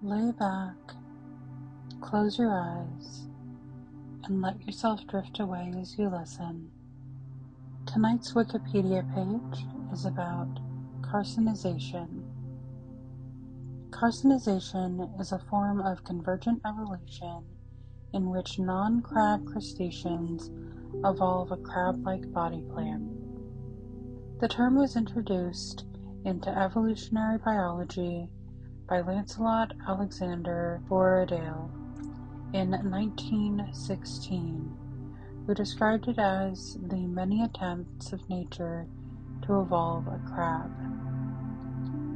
Lay back, close your eyes, and let yourself drift away as you listen. Tonight's Wikipedia page is about carcinization. Carcinization is a form of convergent evolution in which non-crab crustaceans evolve a crab-like body plan. The term was introduced into evolutionary biology by Lancelot Alexander Borradaile in 1916, who described it as the many attempts of nature to evolve a crab.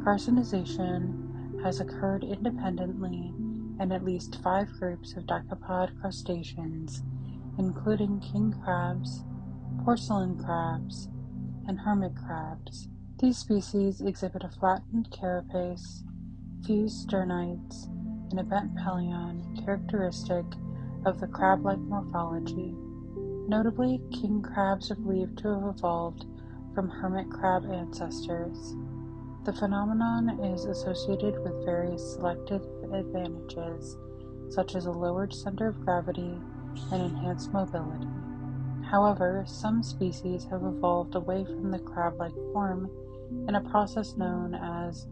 Carcinization has occurred independently in at least 5 groups of decapod crustaceans, including king crabs, porcelain crabs, and hermit crabs. These species exhibit a flattened carapace, fused sternites, and a bent paleon characteristic of the crab-like morphology. Notably, king crabs are believed to have evolved from hermit crab ancestors. The phenomenon is associated with various selective advantages, such as a lowered center of gravity and enhanced mobility. However, some species have evolved away from the crab-like form in a process known as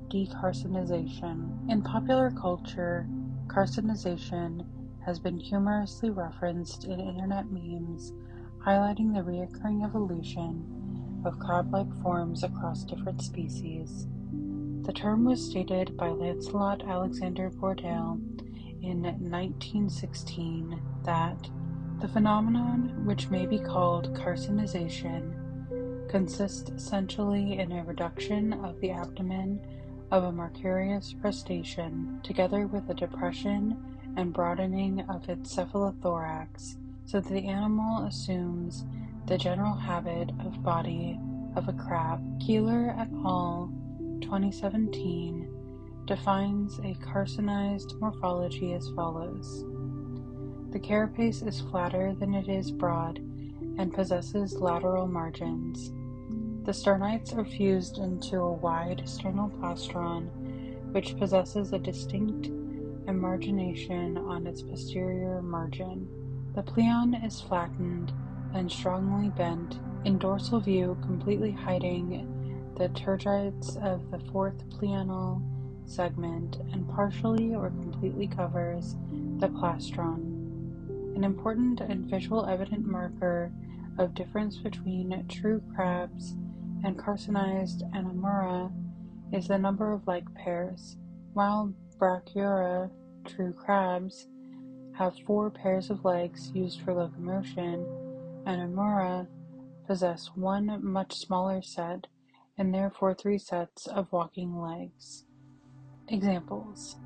decarcinization. In popular culture, carcinization has been humorously referenced in internet memes highlighting the recurring evolution of crab-like forms across different species. The term was stated by Lancelot Alexander Borradaile in 1916 that the phenomenon, which may be called carcinization, consists essentially in a reduction of the abdomen of a marcarius crustacean, together with a depression and broadening of its cephalothorax, so that the animal assumes the general habit of body of a crab. Keeler et al. 2017 defines a carcinized morphology as follows. The carapace is flatter than it is broad and possesses lateral margins. The sternites are fused into a wide sternal-plastron, which possesses a distinct emargination on its posterior margin. The pleon is flattened and strongly bent, in dorsal view completely hiding the tergites of the fourth pleonal segment and partially or completely covers the plastron. An important and visual evident marker of difference between true crabs and carcinized anomura is the number of leg pairs. While Brachyura true crabs have 4 pairs of legs used for locomotion, anomura possess one much smaller set and therefore 3 sets of walking legs. Examples: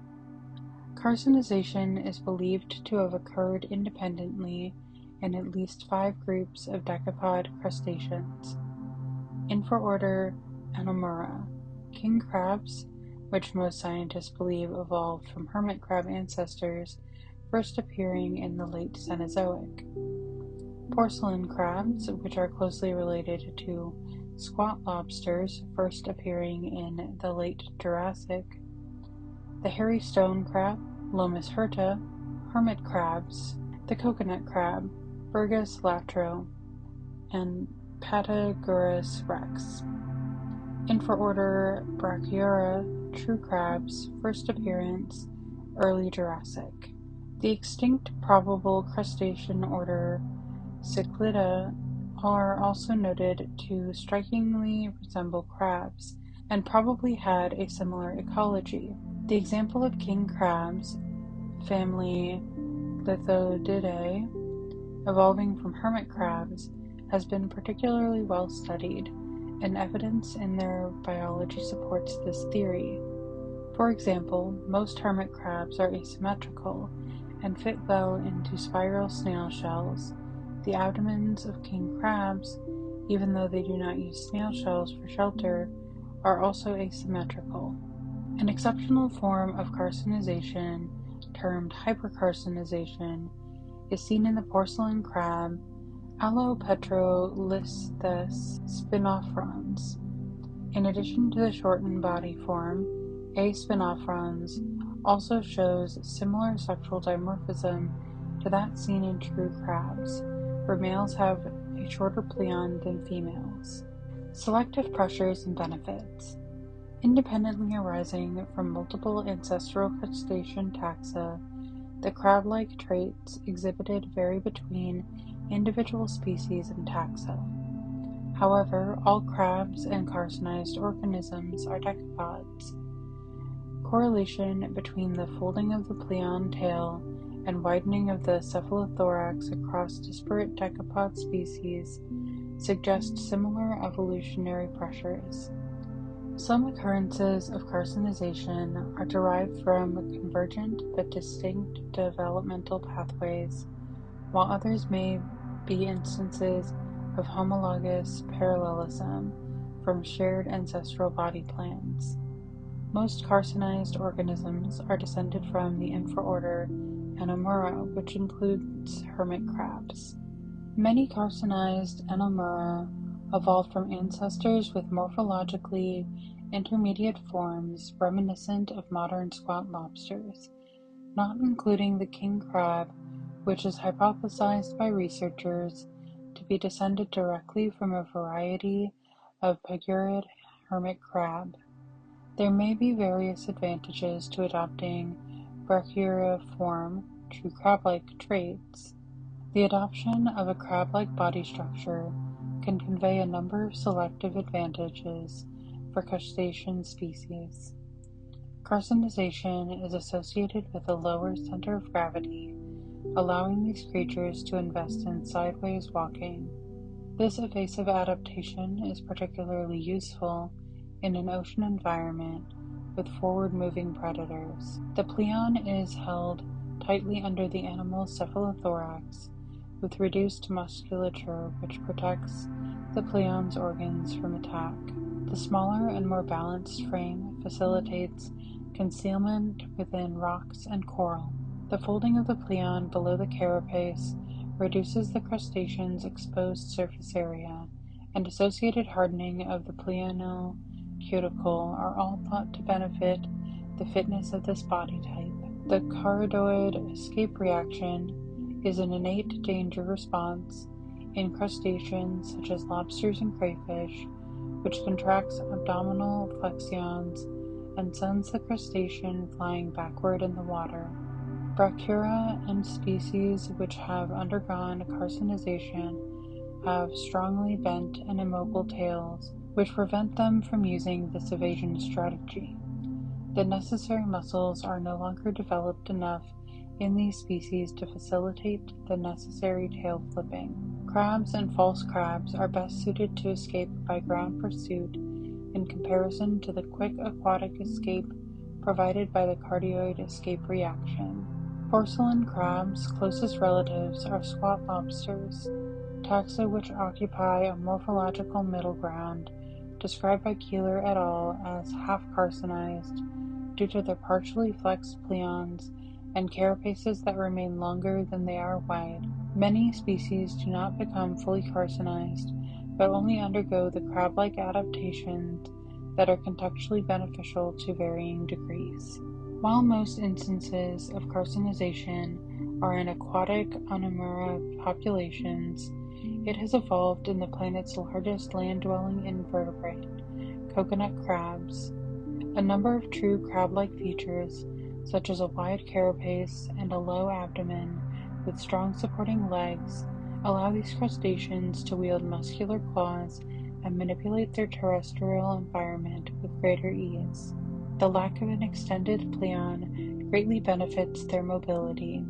carcinization is believed to have occurred independently in at least 5 groups of decapod crustaceans. Infraorder Anomura, king crabs, which most scientists believe evolved from hermit crab ancestors, first appearing in the late Cenozoic. Porcelain crabs, which are closely related to squat lobsters, first appearing in the late Jurassic. The hairy stone crab, Lomus hirta, hermit crabs, the coconut crab, Virgus latro, and Patagurus rex. Infraorder Brachyura true crabs, first appearance early Jurassic. The extinct probable crustacean order Cichlida are also noted to strikingly resemble crabs, and probably had a similar ecology. The example of king crabs, family Lithodidae, evolving from hermit crabs, has been particularly well studied, and evidence in their biology supports this theory. For example, most hermit crabs are asymmetrical and fit well into spiral snail shells. The abdomens of king crabs, even though they do not use snail shells for shelter, are also asymmetrical. An exceptional form of carcinization, termed hypercarcinization, is seen in the porcelain crab Alopetrolisthes spinifrons. In addition to the shortened body form, A. spinifrons also shows similar sexual dimorphism to that seen in true crabs, where males have a shorter pleon than females. Selective pressures and benefits. Independently arising from multiple ancestral crustacean taxa, the crab-like traits exhibited vary between individual species and taxa. However, all crabs and carcinized organisms are decapods. Correlation between the folding of the pleon tail and widening of the cephalothorax across disparate decapod species suggest similar evolutionary pressures. Some occurrences of carcinization are derived from convergent but distinct developmental pathways, while others may be instances of homologous parallelism from shared ancestral body plans. Most carcinized organisms are descended from the infraorder Anomura, which includes hermit crabs. Many carcinized Anomura evolved from ancestors with morphologically intermediate forms reminiscent of modern squat lobsters, not including the king crab, which is hypothesized by researchers to be descended directly from a variety of pagurid hermit crab. There may be various advantages to adopting brachiuriform, true crab-like traits. The adoption of a crab-like body structure can convey a number of selective advantages for crustacean species. Carcinization is associated with a lower center of gravity, allowing these creatures to invest in sideways walking. This evasive adaptation is particularly useful in an ocean environment with forward-moving predators. The pleon is held tightly under the animal's cephalothorax with reduced musculature, which protects the pleon's organs from attack. The smaller and more balanced frame facilitates concealment within rocks and coral. The folding of the pleon below the carapace reduces the crustacean's exposed surface area, and associated hardening of the pleonal cuticle are all thought to benefit the fitness of this body type. The choroidoid escape reaction is an innate danger response in crustaceans such as lobsters and crayfish, which contracts abdominal flexions and sends the crustacean flying backward in the water. Brachyura and species which have undergone carcinization have strongly bent and immobile tails, which prevent them from using this evasion strategy. The necessary muscles are no longer developed enough in these species to facilitate the necessary tail flipping. Crabs and false crabs are best suited to escape by ground pursuit in comparison to the quick aquatic escape provided by the cardioid escape reaction. Porcelain crabs' closest relatives are squat lobsters, taxa which occupy a morphological middle ground, described by Keeler et al. As half-carcinized due to their partially flexed pleons and carapaces that remain longer than they are wide. Many species do not become fully carcinized, but only undergo the crab-like adaptations that are contextually beneficial to varying degrees. While most instances of carcinization are in aquatic Anomura populations, it has evolved in the planet's largest land-dwelling invertebrate, coconut crabs. A number of true crab-like features, such as a wide carapace and a low abdomen with strong supporting legs, allow these crustaceans to wield muscular claws and manipulate their terrestrial environment with greater ease. The lack of an extended pleon greatly benefits their mobility.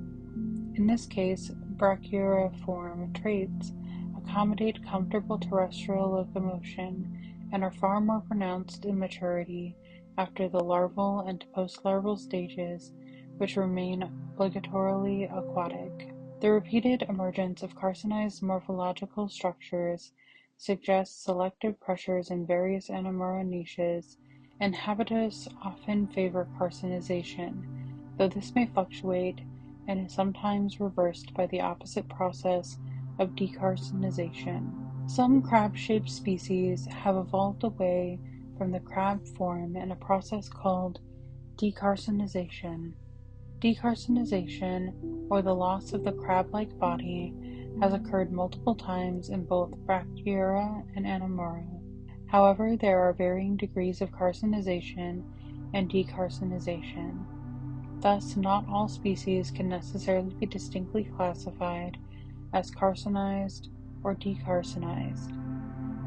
In this case, brachyuriform traits accommodate comfortable terrestrial locomotion and are far more pronounced in maturity after the larval and post-larval stages, which remain obligatorily aquatic. The repeated emergence of carcinized morphological structures suggests selective pressures in various Anomura niches, and habitats often favor carcinization, though this may fluctuate and is sometimes reversed by the opposite process of decarcinization. Some crab-shaped species have evolved away from the crab form in a process called Decarcinization. Decarcinization, or the loss of the crab-like body, has occurred multiple times in both Brachyura and Anomura. However, there are varying degrees of carcinization and decarcinization. Thus, not all species can necessarily be distinctly classified as carcinized or decarcinized.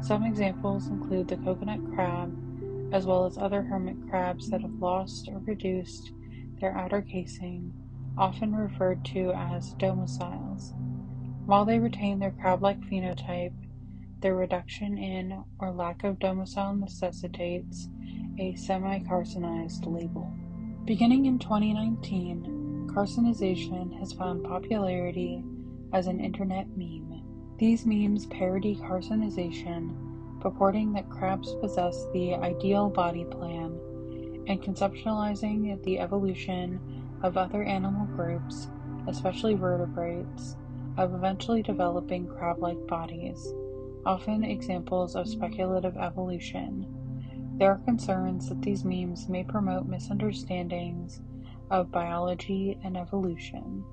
Some examples include the coconut crab, as well as other hermit crabs that have lost or reduced their outer casing, often referred to as domiciles. While they retain their crab-like phenotype, their reduction in or lack of domicile necessitates a semi-carcinized label. Beginning in 2019, carcinization has found popularity as an internet meme. These memes parody carcinization, purporting that crabs possess the ideal body plan, and conceptualizing the evolution of other animal groups, especially vertebrates, of eventually developing crab-like bodies, often examples of speculative evolution. There are concerns that these memes may promote misunderstandings of biology and evolution.